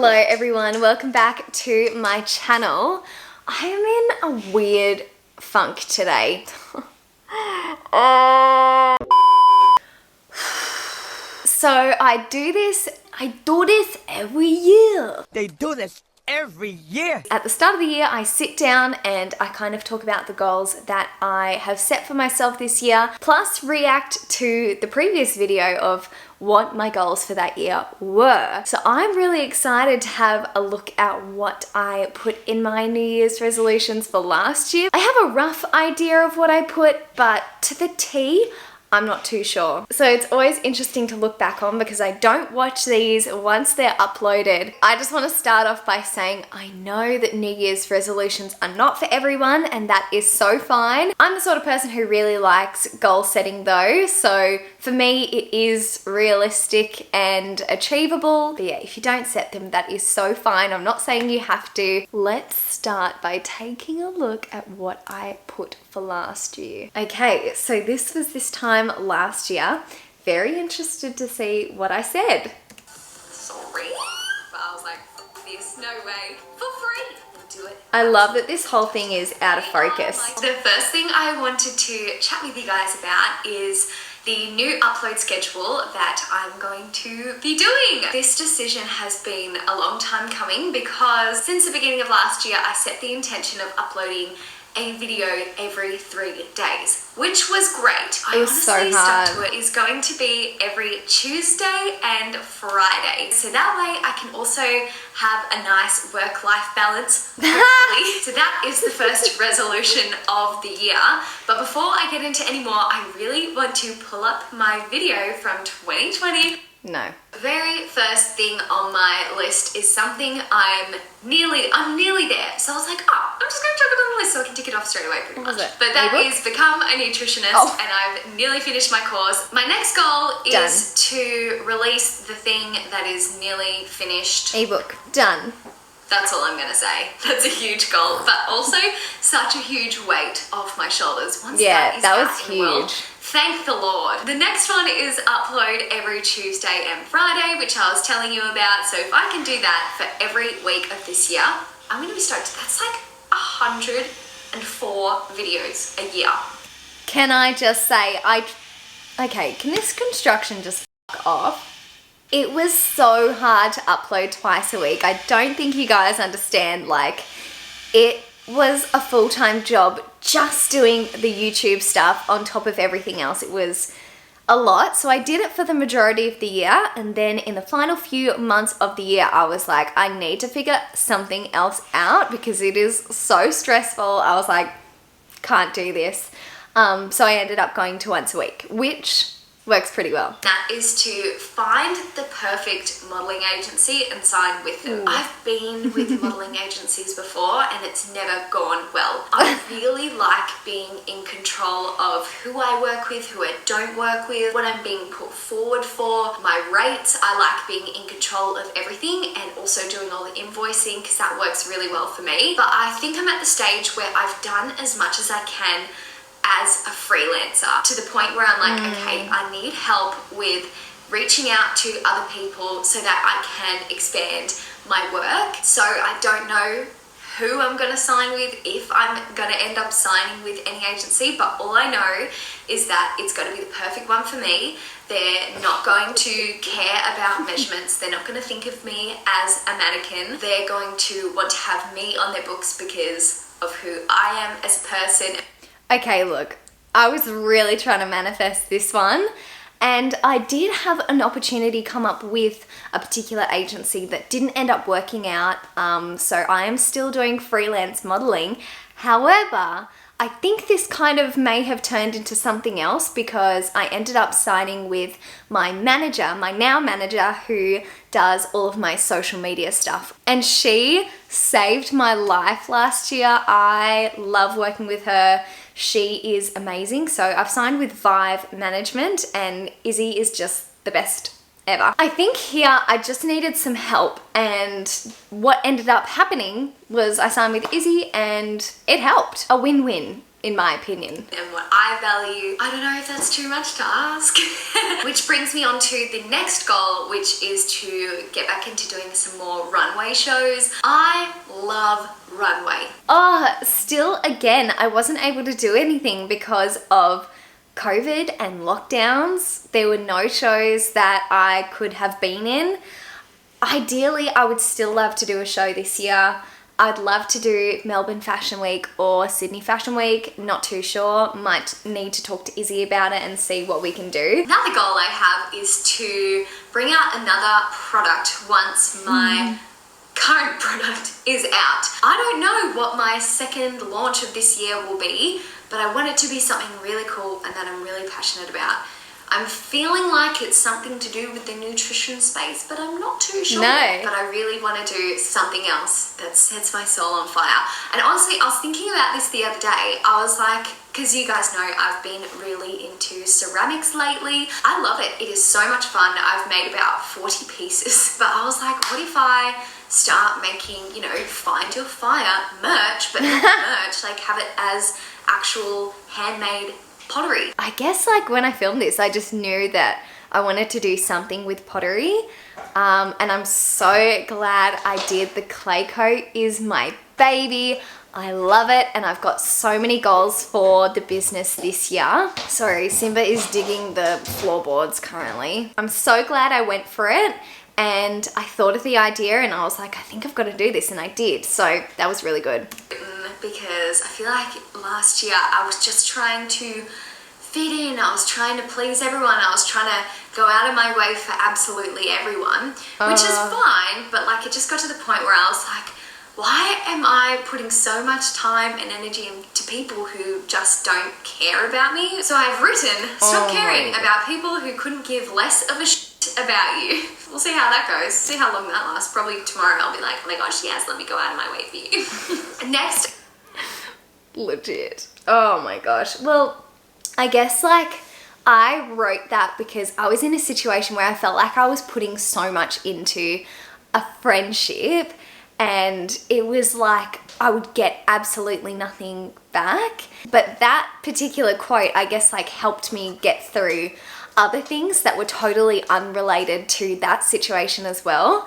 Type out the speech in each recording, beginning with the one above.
Hello everyone, welcome back to my channel. I am in a weird funk today. So I do this every year. They do this every year. At the start of the year, I sit down and I kind of talk about the goals that I have set for myself this year, plus react to the previous video of what my goals for that year were. So I'm really excited to have a look at what I put in my New Year's resolutions for last year. I have a rough idea of what I put, but to the T, I'm not too sure. So it's always interesting to look back on because I don't watch these once they're uploaded. I just want to start off by saying I know that New Year's resolutions are not for everyone, and that is so fine. I'm the sort of person who really likes goal setting though, so for me it is realistic and achievable. But yeah, if you don't set them, that is so fine. I'm not saying you have to. Let's start by taking a look at what I put for last year. Okay, so this was this time last year. Very interested to see what I said. Sorry, but I was like, this, no way, for free. Do it. I love that this whole thing is out of focus. The first thing I wanted to chat with you guys about is the new upload schedule that I'm going to be doing. This decision has been a long time coming because since the beginning of last year, I set the intention of uploading a video every 3 days, which was great. I honestly stuck to it. It's going to be every Tuesday and Friday. So that way I can also have a nice work-life balance, hopefully. So that is the first resolution of the year. But before I get into any more, I really want to pull up my video from 2020. No. Very first thing on my list is something I'm nearly there. So I was like, oh, I'm just going to chuck it on the list so I can tick it off straight away pretty much. But that is become a nutritionist, and I've nearly finished my course. My next goal is to release the thing that is nearly finished. Ebook. Done. That's all I'm going to say. That's a huge goal, but also such a huge weight off my shoulders. Once that was huge. Thank the Lord. The next one is upload every Tuesday and Friday, which I was telling you about. So if I can do that for every week of this year, I'm going to be stoked. That's like 104 videos a year. Can I just say, okay, can this construction just fuck off? It was so hard to upload twice a week. I don't think you guys understand, like, it was a full-time job just doing the YouTube stuff on top of everything else. It was a lot. So I did it for the majority of the year, and then in the final few months of the year I was like, I need to figure something else out because it is so stressful. I was like, can't do this. So I ended up going to once a week, which works pretty well. That is to find the perfect modelling agency and sign with them. I've been with modelling agencies before and it's never gone well. I really like being in control of who I work with, who I don't work with, what I'm being put forward for, my rates. I like being in control of everything and also doing all the invoicing because that works really well for me. But I think I'm at the stage where I've done as much as I can as a freelancer, to the point where I'm like, okay, I need help with reaching out to other people so that I can expand my work. So I don't know who I'm going to sign with, if I'm going to end up signing with any agency, but all I know is that it's going to be the perfect one for me. They're not going to care about measurements. They're not going to think of me as a mannequin. They're going to want to have me on their books because of who I am as a person. Okay, look, I was really trying to manifest this one, and I did have an opportunity come up with a particular agency that didn't end up working out, so I am still doing freelance modeling. However, I think this kind of may have turned into something else because I ended up signing with my manager, my now manager, who does all of my social media stuff. And she saved my life last year. I love working with her. She is amazing. So I've signed with Vive Management and Izzy is just the best ever. I think here I just needed some help, and what ended up happening was I signed with Izzy and it helped. A win-win. in my opinion. And what I value. I don't know if that's too much to ask. Which brings me on to the next goal, which is to get back into doing some more runway shows. I love runway. Oh, still again, I wasn't able to do anything because of COVID and lockdowns. There were no shows that I could have been in. Ideally, I would still love to do a show this year. I'd love to do Melbourne Fashion Week or Sydney Fashion Week, not too sure. Might need to talk to Izzy about it and see what we can do. Another goal I have is to bring out another product once my current product is out. I don't know what my second launch of this year will be, but I want it to be something really cool and that I'm really passionate about. I'm feeling like it's something to do with the nutrition space, but I'm not too sure. No. But I really want to do something else that sets my soul on fire. And honestly, I was thinking about this the other day. I was like, because you guys know I've been really into ceramics lately. I love it. It is so much fun. I've made about 40 pieces, but I was like, what if I start making, you know, Find Your Fire merch, but not merch, like have it as actual handmade pottery. I guess like when I filmed this, I just knew that I wanted to do something with pottery. And I'm so glad I did. The clay coat is my baby. I love it, and I've got so many goals for the business this year. Sorry, Simba is digging the floorboards currently. I'm so glad I went for it, and I thought of the idea and I was like, I think I've got to do this, and I did. So that was really good. Because I feel like last year I was just trying to fit in. I was trying to please everyone. I was trying to go out of my way for absolutely everyone, which is fine, but like it just got to the point where I was like, why am I putting so much time and energy into people who just don't care about me? So I've written, stop caring about people who couldn't give less of a shit about you. We'll see how that goes. See how long that lasts. Probably tomorrow I'll be like, oh my gosh, yes, let me go out of my way for you. Next. Legit. Oh my gosh. Well, I guess like I wrote that because I was in a situation where I felt like I was putting so much into a friendship, and it was like I would get absolutely nothing back. But that particular quote, I guess, like helped me get through other things that were totally unrelated to that situation as well.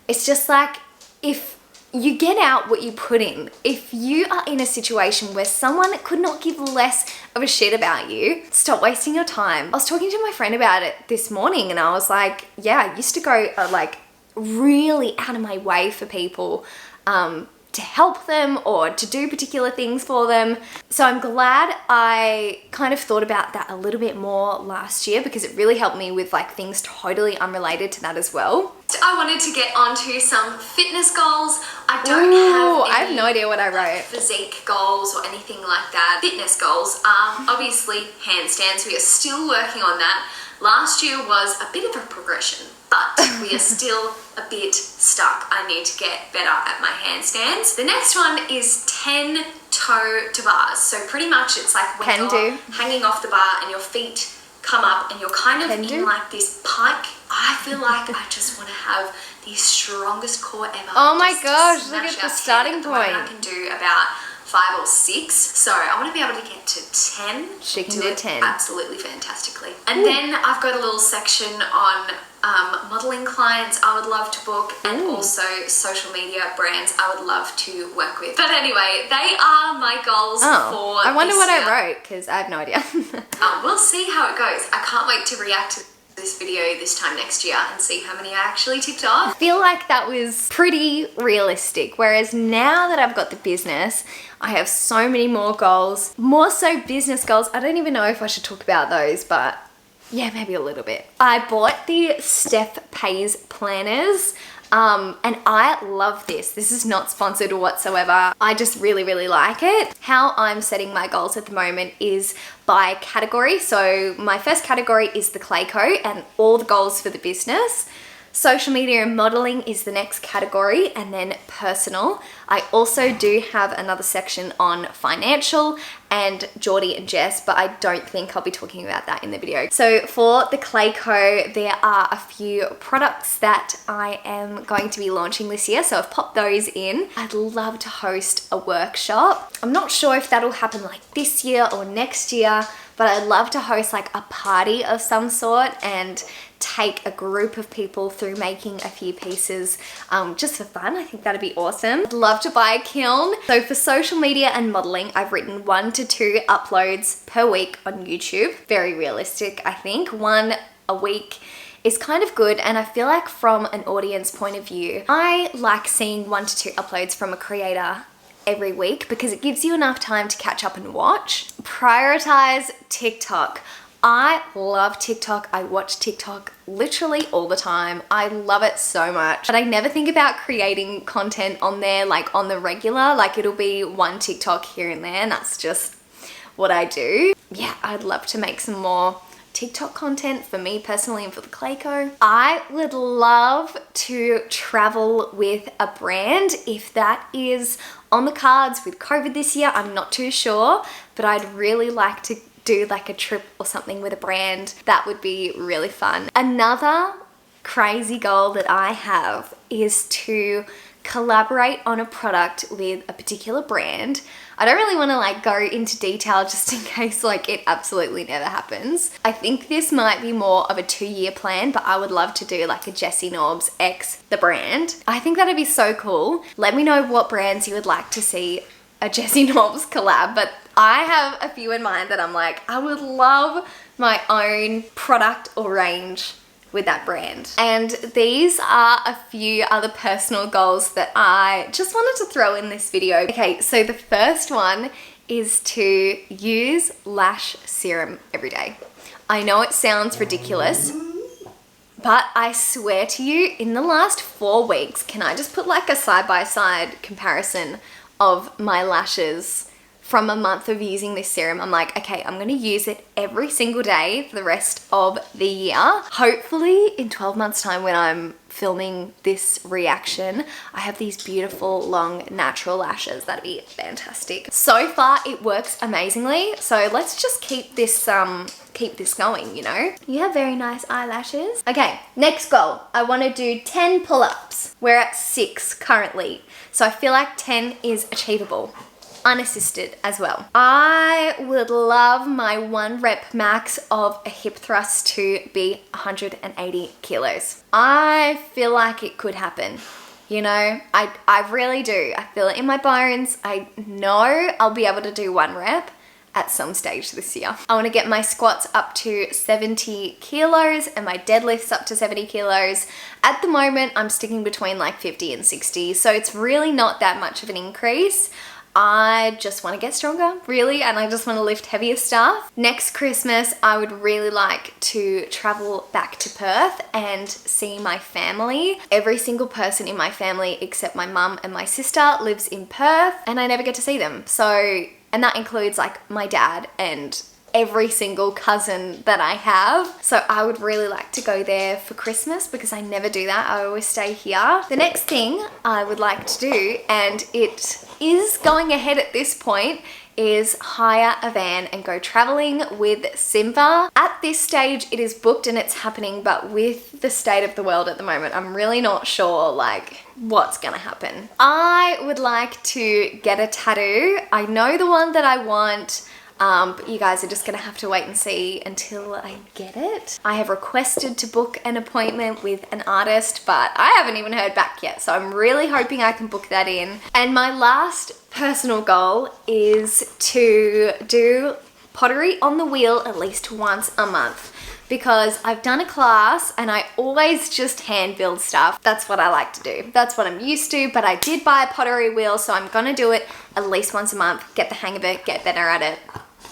It's just like, if you get out what you put in. If you are in a situation where someone could not give less of a shit about you, stop wasting your time. I was talking to my friend about it this morning, and I was like, yeah, I used to go like really out of my way for people to help them or to do particular things for them. So I'm glad I kind of thought about that a little bit more last year, because it really helped me with like things totally unrelated to that as well. I wanted to get onto some fitness goals. I don't have any I have no idea what I wrote. physique goals or anything like that. Fitness goals, obviously handstands. We are still working on that. Last year was a bit of a progression, but we are still a bit stuck. I need to get better at my handstands. The next one is 10 toe to bars. So pretty much it's like when you're hanging off the bar and your feet come up and you're kind of in like this pike. I feel like I just want to have the strongest core ever. Oh my gosh, look at the starting point. I can do about 5 or 6, so I want to be able to get to 10. She can do 10. Absolutely fantastically. And then I've got a little section on modeling clients I would love to book, and also social media brands I would love to work with. But anyway, they are my goals for I wonder this what year. I wrote, because I have no idea. We'll see how it goes. I can't wait to react to this video this time next year and see how many I actually ticked off. I feel like that was pretty realistic, whereas now that I've got the business, I have so many more goals, more so business goals. I don't even know if I should talk about those, but yeah, maybe a little bit. I bought the Steph Pays planners, and I love this. This is not sponsored whatsoever. I just really, really like it. How I'm setting my goals at the moment is by category. So my first category is the clay coat and all the goals for the business. Social media and modeling is the next category, and then personal. I also do have another section on financial and Geordie and Jess, but I don't think I'll be talking about that in the video. So for the Clayco, there are a few products that I am going to be launching this year, so I've popped those in. I'd love to host a workshop. I'm not sure if that'll happen like this year or next year, but I'd love to host like a party of some sort and take a group of people through making a few pieces just for fun. I think that'd be awesome. I'd love to buy a kiln. So for social media and modeling, I've written 1 to 2 uploads per week on YouTube. Very realistic, I think. 1 a week is kind of good, and I feel like from an audience point of view, I like seeing 1 to 2 uploads from a creator every week because it gives you enough time to catch up and watch. Prioritize TikTok. I love TikTok. I watch TikTok literally all the time. I love it so much. But I never think about creating content on there like on the regular. Like it'll be 1 TikTok here and there, and that's just what I do. Yeah, I'd love to make some more TikTok content for me personally and for the Clayco. I would love to travel with a brand if that is on the cards with COVID this year. I'm not too sure, but I'd really like to do like a trip or something with a brand. That would be really fun. Another crazy goal that I have is to collaborate on a product with a particular brand. I don't really want to like go into detail just in case like it absolutely never happens. I think this might be more of a 2-year plan, but I would love to do like a Jessie Norbs X the brand. I think that'd be so cool. Let me know what brands you would like to see a Jessie Norbs collab, but I have a few in mind that I'm like, I would love my own product or range with that brand. And these are a few other personal goals that I just wanted to throw in this video. Okay, so the first one is to use lash serum every day. I know it sounds ridiculous, but I swear to you, in the last 4 weeks, can I just put like a side-by-side comparison of my lashes from a month of using this serum? I'm like, okay, I'm gonna use it every single day for the rest of the year. Hopefully in 12 months time when I'm filming this reaction, I have these beautiful long natural lashes. That'd be fantastic. So far it works amazingly, so let's just keep this going, you know? You have very nice eyelashes. Okay, next goal. I wanna do 10 pull-ups. We're at 6 currently, so I feel like 10 is achievable. Unassisted as well. I would love my 1 rep max of a hip thrust to be 180 kilos. I feel like it could happen. You know, I really do. I feel it in my bones. I know I'll be able to do 1 rep at some stage this year. I want to get my squats up to 70 kilos and my deadlifts up to 70 kilos. At the moment, I'm sticking between like 50 and 60, so it's really not that much of an increase. I just want to get stronger, really, and I just want to lift heavier stuff. Next Christmas, I would really like to travel back to Perth and see my family. Every single person in my family except my mum and my sister lives in Perth, and I never get to see them. So, and that includes like my dad and every single cousin that I have. So I would really like to go there for Christmas because I never do that. I always stay here. The next thing I would like to do, and it is going ahead at this point, is hire a van and go traveling with Simba. At this stage, it is booked and it's happening, but with the state of the world at the moment, I'm really not sure like what's gonna happen. I would like to get a tattoo. I know the one that I want, but you guys are just gonna have to wait and see until I get it. I have requested to book an appointment with an artist, but I haven't even heard back yet, so I'm really hoping I can book that in. And my last personal goal is to do pottery on the wheel at least once a month, because I've done a class and I always just hand build stuff. That's what I like to do. That's what I'm used to, but I did buy a pottery wheel, so I'm gonna do it at least once a month, get the hang of it, get better at it.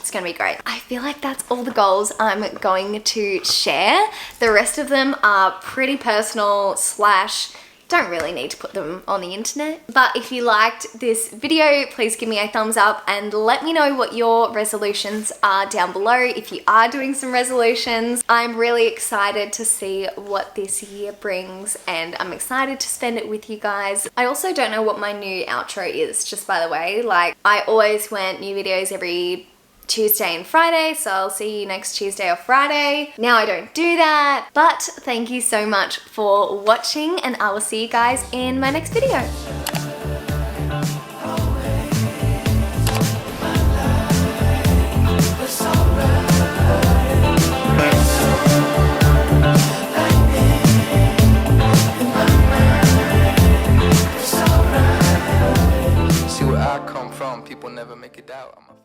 It's gonna be great. I feel like that's all the goals I'm going to share. The rest of them are pretty personal slash don't really need to put them on the internet. But if you liked this video, please give me a thumbs up and let me know what your resolutions are down below if you are doing some resolutions. I'm really excited to see what this year brings and I'm excited to spend it with you guys. I also don't know what my new outro is, just by the way. Like, I always went new videos every Tuesday and Friday, so I'll see you next Tuesday or Friday. Now I don't do that, but thank you so much for watching and I will see you guys in my next video. See where I come from, people never make it out.